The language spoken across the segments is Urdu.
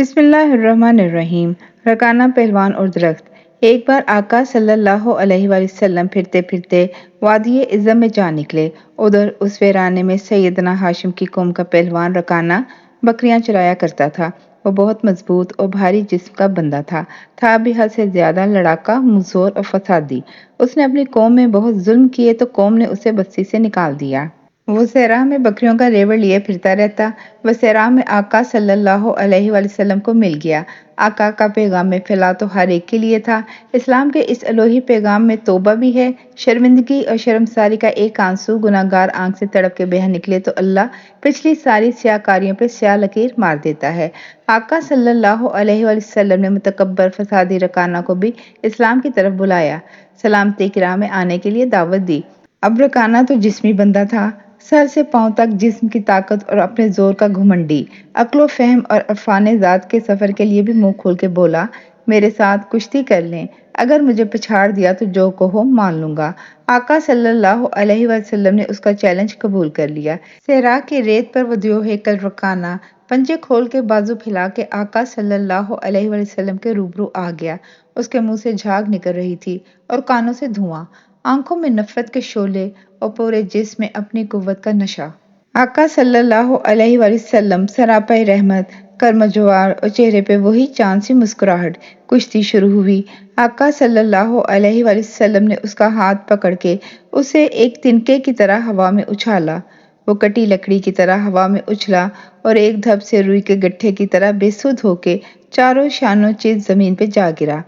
بسم اللہ الرحمن الرحیم۔ رکانہ پہلوان اور درخت۔ ایک بار آقا صلی اللہ علیہ وآلہ وسلم پھرتے پھرتے وادی عظم میں جا نکلے۔ ادھر اس ویرانے میں سیدنا ہاشم کی قوم کا پہلوان رکانہ بکریاں چرایا کرتا تھا۔ وہ بہت مضبوط اور بھاری جسم کا بندہ تھا بھی حد سے زیادہ لڑاکا، مزور اور فسادی۔ اس نے اپنی قوم میں بہت ظلم کیے تو قوم نے اسے بستی سے نکال دیا۔ وہ صحرا میں بکریوں کا ریوڑ لیے پھرتا رہتا۔ وہ صحرا میں آقا صلی اللہ علیہ وآلہ وسلم کو مل گیا۔ آقا کا پیغام میں پھیلا تو ہر ایک کے لیے تھا۔ اسلام کے اس الوہی پیغام میں توبہ بھی ہے۔ شرمندگی اور شرمساری کا ایک آنسو گناہگار آنکھ سے تڑپ کے بہہ نکلے تو اللہ پچھلی ساری سیاہ کاریوں پہ سیاہ لکیر مار دیتا ہے۔ آقا صلی اللہ علیہ وآلہ وسلم نے متکبر فسادی رکانہ کو بھی اسلام کی طرف بلایا، سلامتی کی راہ میں آنے کے لیے دعوت دی۔ اب رکانہ تو جسمی بندہ تھا، سر سے پاؤں تک جسم کی طاقت اور اپنے زور کا گھمنڈی۔ عقل و فہم اور عرفان ذات کے سفر کے لیے بھی منہ کھول کے بولا، میرے ساتھ کشتی کر لیں، اگر مجھے پچھاڑ دیا تو جو کہو مان لوں گا۔ آقا صلی اللہ علیہ وآلہ وسلم نے اس کا چیلنج قبول کر لیا۔ صحرا کی ریت پر وہ دیو ہیکل رکانہ پنجے کھول کے بازو پھیلا کے آقا صلی اللہ علیہ وآلہ وسلم کے روبرو آ گیا۔ اس کے منہ سے جھاگ نکل رہی تھی اور کانوں سے دھواں، آنکھوں میں نفرت کے شعلے اور پورے جسم میں اپنی قوت کا نشہ۔ آقا صلی اللہ علیہ وآلہ وسلم سراپے رحمت، کرمجوار اور چہرے پہ وہی چاند سی مسکراہٹ۔ کشتی شروع ہوئی۔ آقا صلی اللہ علیہ وآلہ وسلم نے اس کا ہاتھ پکڑ کے اسے ایک تنکے کی طرح ہوا میں اچھالا۔ وہ کٹی لکڑی کی طرح ہوا میں اچھلا اور ایک دھپ سے روئی کے گٹھے کی طرح بے سدھ ہو کے چاروں شانوں چیز زمین پہ جا گرا۔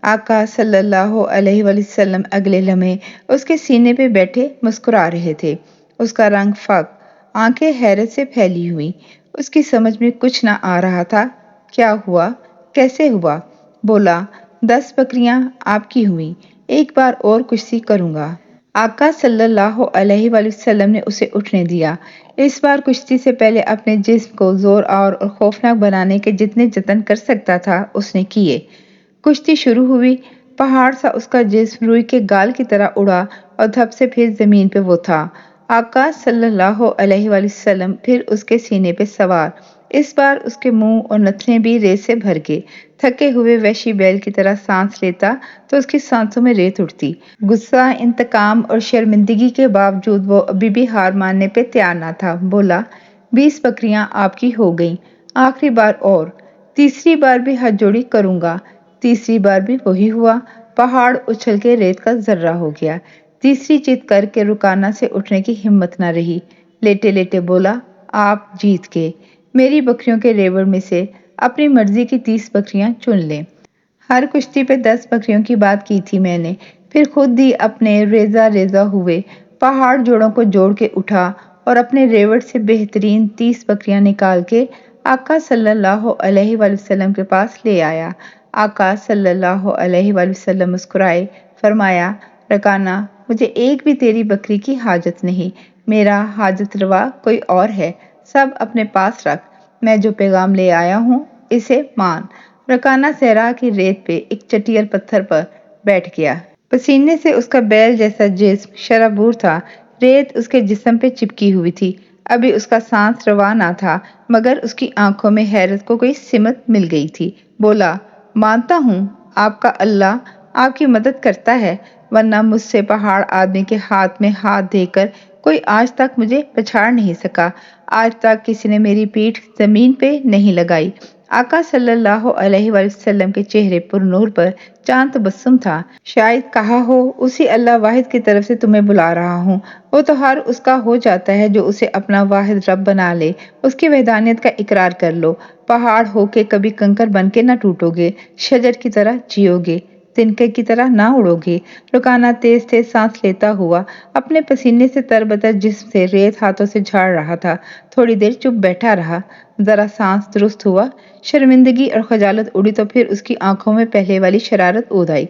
آقا صلی اللہ علیہ وآلہ وسلم اگلے لمحے اس کے سینے پہ بیٹھے مسکرا رہے تھے۔ اس کا رنگ فاق، آنکھیں حیرت سے پھیلی ہوئی۔ اس کی سمجھ میں کچھ نہ آ رہا تھا، کیا ہوا، کیسے ہوا؟ بولا، 10 بکریاں آپ کی ہوئیں، ایک بار اور کشتی کروں گا۔ آقا صلی اللہ علیہ وآلہ وسلم نے اسے اٹھنے دیا۔ اس بار کشتی سے پہلے اپنے جسم کو زور آور اور خوفناک بنانے کے جتنے جتن کر سکتا تھا اس نے کیے۔ کشتی شروع ہوئی۔ پہاڑ سا اس کا جسم روئی کے گال کی طرح اڑا اور دھپ سے پھر زمین پہ وہ تھا۔ آقا صلی اللہ علیہ وآلہ وسلم پھر اس کے سینے پہ سوار۔ اس بار اس کے منہ اور نتنے بھی ریت سے بھر گئے۔ تھکے ہوئے وحشی بیل کی طرح سانس لیتا تو اس کی سانسوں میں ریت اٹھتی۔ غصہ، انتقام اور شرمندگی کے باوجود وہ ابھی بھی ہار ماننے پہ تیار نہ تھا۔ بولا، 20 بکریاں آپ کی ہو گئیں، آخری بار اور، تیسری بار بھی ہاتھ جوڑی کروں گا۔ تیسری بار بھی وہی ہوا، پہاڑ اچھل کے ریت کا ذرہ ہو گیا۔ تیسری چیت کر کے رکانہ سے اٹھنے کی ہمت نہ رہی۔ لیٹے لیٹے بولا، آپ جیت گئے، میری بکریوں کے ریوڑ میں سے اپنی مرضی کی 30 بکریاں چن لیں۔ ہر کشتی پہ 10 بکریوں کی بات کی تھی میں نے، پھر خود ہی اپنے ریزہ ریزہ ہوئے پہاڑ جوڑوں کو جوڑ کے اٹھا اور اپنے ریوڑ سے بہترین 30 بکریاں نکال کے آقا صلی اللہ علیہ وآلہ وسلم کے پاس لے آیا۔ آقا صلی اللہ علیہ وآلہ وسلم مسکرائے، فرمایا، رکانہ، مجھے ایک بھی تیری بکری کی حاجت نہیں، میرا حاجت روا کوئی اور ہے، سب اپنے پاس رکھ، میں جو پیغام لے آیا ہوں اسے مان۔ رکانہ صحرا کی ریت پہ ایک چٹیل پتھر پر بیٹھ گیا۔ پسینے سے اس کا بیل جیسا جسم شرابور تھا، ریت اس کے جسم پہ چپکی ہوئی تھی۔ ابھی اس کا سانس روا نہ تھا مگر اس کی آنکھوں میں حیرت کو کوئی سمت مل گئی تھی۔ بولا، مانتا ہوں آپ کا اللہ آپ کی مدد کرتا ہے، ورنہ مجھ سے پہاڑ آدمی کے ہاتھ میں ہاتھ دے کر کوئی آج تک مجھے پچھاڑ نہیں سکا، آج تک کسی نے میری پیٹھ زمین پہ نہیں لگائی۔ آقا صلی اللہ علیہ وآلہ وسلم کے چہرے پر نور پر چاند تبسم تھا۔ شاید کہا ہو، اسی اللہ واحد کی طرف سے تمہیں بلا رہا ہوں، وہ تو ہر اس کا ہو جاتا ہے جو اسے اپنا واحد رب بنا لے، اس کی وحدانیت کا اقرار کر لو۔ پہاڑ ہو کے کبھی کنکر بن کے نہ ٹوٹو گے، شجر کی طرح جیو گے، تنکے کی طرح نہ اڑو گے۔ رکانہ تیز تیز سانس لیتا ہوا اپنے پسینے سے تربتر جسم سے ریت ہاتھوں سے جھاڑ رہا تھا۔ تھوڑی دیر چپ بیٹھا رہا، ذرا سانس درست ہوا، شرمندگی اور خجالت اڑی تو پھر اس کی آنکھوں میں پہلے والی شرارت اود آئی۔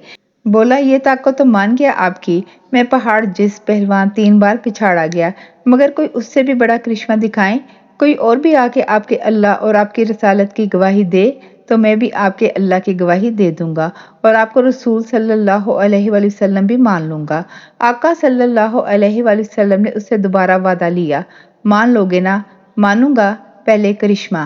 بولا، یہ طاقت تو مان گیا آپ کی، میں پہاڑ جس پہلوان 3 بار پچھاڑا گیا، مگر کوئی اس سے بھی بڑا کرشمہ دکھائیں، کوئی اور بھی آ کے آپ کے اللہ اور آپ کی رسالت کی گواہی دے تو میں بھی آپ کے اللہ کی گواہی دے دوں گا اور آپ کو رسول صلی اللہ علیہ وآلہ وسلم بھی مان لوں گا۔ آقا صلی اللہ علیہ وآلہ وسلم نے اس سے دوبارہ وعدہ لیا، مان لو گے نا؟ مانوں گا، پہلے کرشمہ،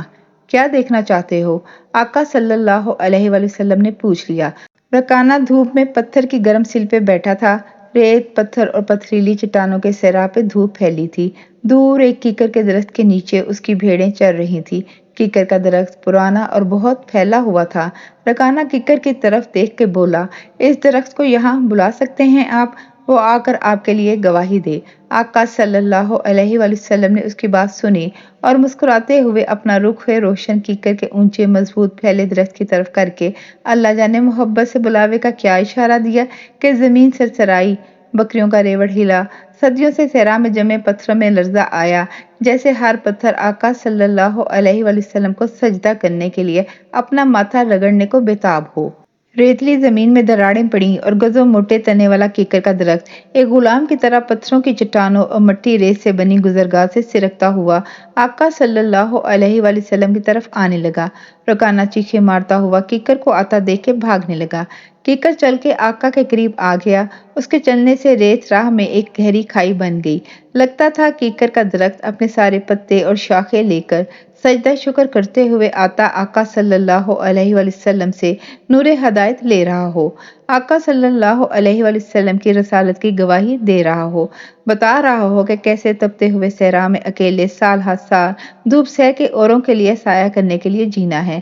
کیا دیکھنا چاہتے ہو؟ آقا صلی اللہ علیہ وآلہ وسلم نے پوچھ لیا۔ رکانہ دھوپ میں پتھر کی گرم سل پہ بیٹھا تھا۔ ریت، پتھر اور پتھریلی چٹانوں کے صحرا پہ دھوپ پھیلی تھی۔ دور ایک کیکر کے درخت کے نیچے اس کی بھیڑیں چر رہی تھیں۔ کیکر کا درخت پرانا اور بہت پھیلا ہوا تھا۔ رکانہ کیکر کی طرف دیکھ کے بولا، اس درخت کو یہاں بلا سکتے ہیں آپ؟ وہ آ کر آپ کے لیے گواہی دے۔ آقا صلی اللہ علیہ وآلہ وسلم نے اس کی بات سنی اور مسکراتے ہوئے اپنا رخ روشن کیکر کے اونچے مضبوط پھیلے درخت کی طرف کر کے اللہ جانے محبت سے بلاوے کا کیا اشارہ دیا کہ زمین سرسرائی، بکریوں کا ریوڑ ہلا، صدیوں سے صحرا میں جمے پتھروں میں لرزہ آیا، جیسے ہر پتھر آقا صلی اللہ علیہ وآلہ وسلم کو سجدہ کرنے کے لیے اپنا ماتھا رگڑنے کو بےتاب ہو۔ ریتلی زمین میں دراڑیں پڑیں اور گزوں موٹے تنے والا کیکر کا درخت ایک غلام کی طرح پتھروں کی چٹانوں اور مٹی ریت سے بنی گزرگاہ سے سرکتا ہوا آقا صلی اللہ علیہ وآلہ وسلم کی طرف آنے لگا۔ رکانہ چیخے مارتا ہوا کیکر کو آتا دیکھ کے بھاگنے لگا۔ کیکر چل کے آقا کے قریب آ گیا۔ اس کے چلنے سے ریت راہ میں ایک گہری کھائی بن گئی۔ لگتا تھا کیکر کا درخت اپنے سارے پتے اور شاخیں لے کر سجدہ شکر کرتے ہوئے آقا صلی اللہ علیہ وآلہ وسلم سے نور ہدایت لے رہا ہو، آقا صلی اللہ علیہ وآلہ وسلم کی رسالت کی گواہی دے رہا ہو، بتا رہا ہو کہ کیسے تپتے ہوئے صحرا میں اکیلے سال ہر سال دھوپ سہ کے اوروں کے لیے سایہ کرنے کے لیے جینا ہے۔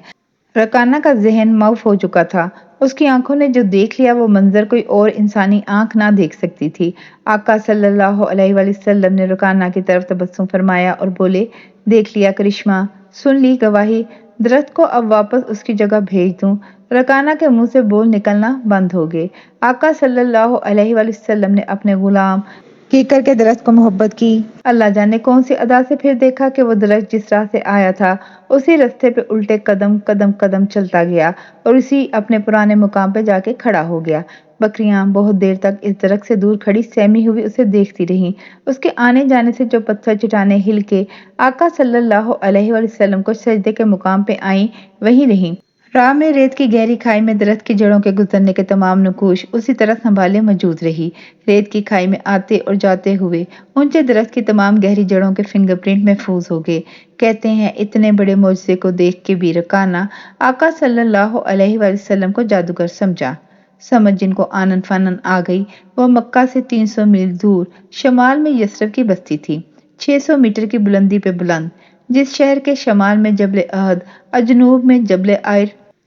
رکانہ کا ذہن موف ہو چکا تھا۔ اس کی آنکھوں نے جو دیکھ لیا وہ منظر کوئی اور انسانی آنکھ نہ دیکھ سکتی تھی۔ آقا صلی اللہ علیہ وآلہ وسلم نے رکانہ کی طرف تبسم فرمایا اور بولے، دیکھ لیا کرشمہ، سن لی گواہی، درخت کو اب واپس اس کی جگہ بھیج دوں؟ رکانہ کے منہ سے بول نکلنا بند ہو گئے۔ آقا صلی اللہ علیہ وآلہ وسلم نے اپنے غلام کیکر کے درخت کو محبت کی۔ اللہ جانے کون سی ادا سے پھر دیکھا کہ وہ درخت جس راہ سے آیا تھا اسی رستے پہ الٹے قدم قدم قدم چلتا گیا اور اسی اپنے پرانے مقام پہ جا کے کھڑا ہو گیا۔ بکریاں بہت دیر تک اس درخت سے دور کھڑی سہمی ہوئی اسے دیکھتی رہیں۔ اس کے آنے جانے سے جو پتھر چٹانیں ہل کے آقا صلی اللہ علیہ وآلہ وسلم کو سجدے کے مقام پہ آئیں وہیں رہیں۔ راہ میں ریت کی گہری کھائی میں درخت کی جڑوں کے گزرنے کے تمام نقوش اسی طرح سنبھالے موجود رہی۔ ریت کی کھائی میں آتے اور جاتے ہوئے اونچے درخت کی تمام گہری جڑوں کے فنگر پرنٹ محفوظ ہو گئے۔ کہتے ہیں اتنے بڑے معجزے کو دیکھ کے بھی رکانہ آقا صلی اللہ علیہ وآلہ وسلم کو جادوگر سمجھا۔ سمجھ جن کو آنن فانن آ گئی، وہ مکہ سے 300 میل دور شمال میں یثرب کی بستی تھی، 600 میٹر کی بلندی پہ بلند، جس شہر کے شمال میں جبل احد اور جنوب میں جبل عائر،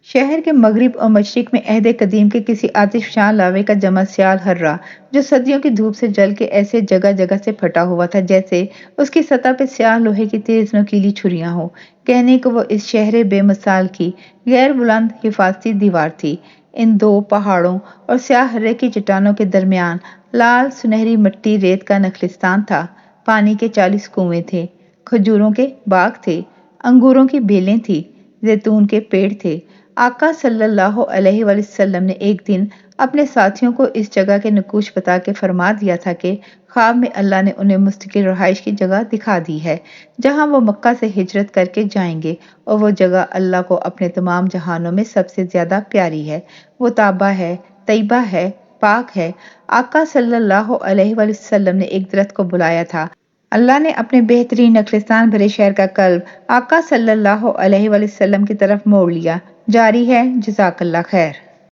شہر کے مغرب اور مشرق میں عہد قدیم کے کسی آتش فشاں لاوے کا جمع سیال ہررا، جو صدیوں کی دھوپ سے جل کے ایسے جگہ جگہ سے پھٹا ہوا تھا جیسے اس کی سطح پہ سیاہ لوہے کی تیز نوکیلی چھریاں ہوں۔ کہنے کو وہ اس شہر بے مثال کی غیر بلند حفاظتی دیوار تھی۔ ان دو پہاڑوں اور سیاہ ہرے کی چٹانوں کے درمیان لال سنہری مٹی ریت کا نخلستان تھا۔ پانی کے 40 کنویں تھے، کھجوروں کے باغ تھے، انگوروں کی بیلیں تھی، زیتون کے پیڑ تھے۔ آقا صلی اللہ علیہ وآلہ وسلم نے ایک دن اپنے ساتھیوں کو اس جگہ کے نقوش بتا کے فرما دیا تھا کہ خواب میں اللہ نے انہیں مستقل رہائش کی جگہ دکھا دی ہے جہاں وہ مکہ سے ہجرت کر کے جائیں گے، اور وہ جگہ اللہ کو اپنے تمام جہانوں میں سب سے زیادہ پیاری ہے۔ وہ طابہ ہے، طیبہ ہے، پاک ہے۔ آقا صلی اللہ علیہ وآلہ وسلم نے ایک درخت کو بلایا تھا۔ اللہ نے اپنے بہترین نخلستان بھرے شہر کا قلب آقا صلی اللہ علیہ وآلہ وسلم کی طرف موڑ لیا۔ جاری ہے، جزاک اللہ خیر۔